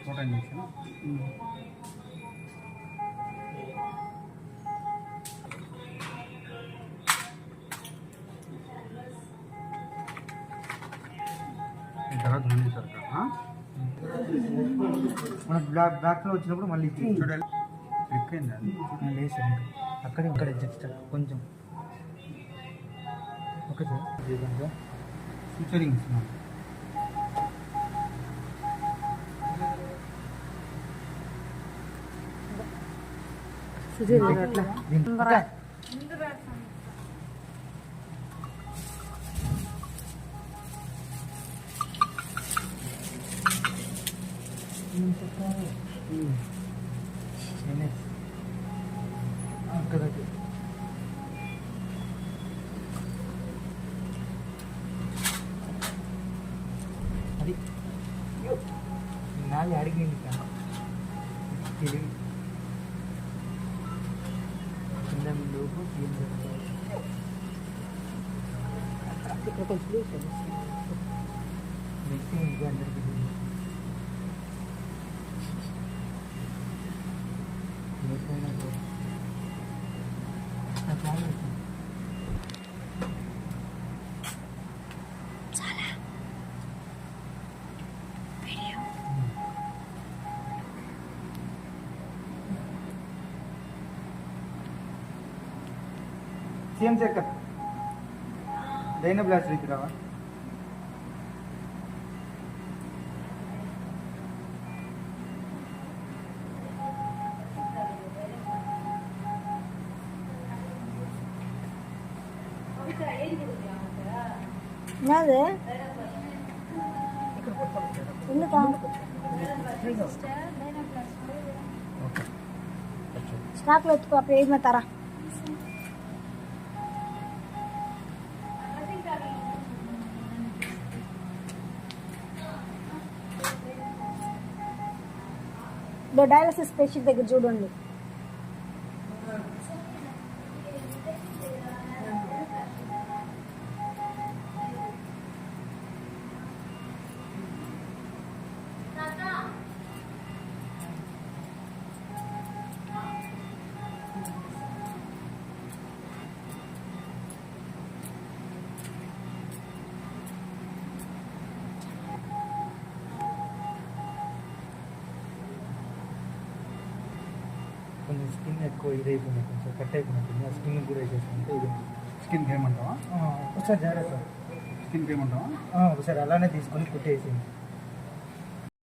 Photo injection. తర్వాత మళ్ళీ సరిగ్గా మన బ్లాక్లో వచ్చినప్పుడు మళ్ళీ చూడాలి. క్లిక్ అయింది అది లేదు అక్కడే ఇక్కడ జస్ట్ కొంచెం ఓకే సార్. ఫ్యూచరింగ్ ఇస్తున్నాను. అట్లా అది నాలుగు అడిగింది తెలివి కింద లోపు ఇక్కడ కొంచెం నెక్స్ట్ ఇంకా అందరికి సీఎం శేఖర్ దైన బ్లాస్ట్ రీతిరావా என்னது స్టాక్లో ఎత్తుకో పేజ్ మీద తరా డయాలసిస్ పేషెంట్ దగ్గర చూడండి. కొంచెం స్కిన్ ఎక్కువ ఇదైపోయింది, కొంచెం కట్ అయిపోయినట్టుంది. ఆ స్కిన్ కూడా వేసేసుకుంటే ఇది స్కిన్కి ఏమంటావా? ఒకసారి జాగ్రత్త. స్కిన్కి ఏమంటావా? ఒకసారి అలానే తీసుకొని కుట్టేసింది.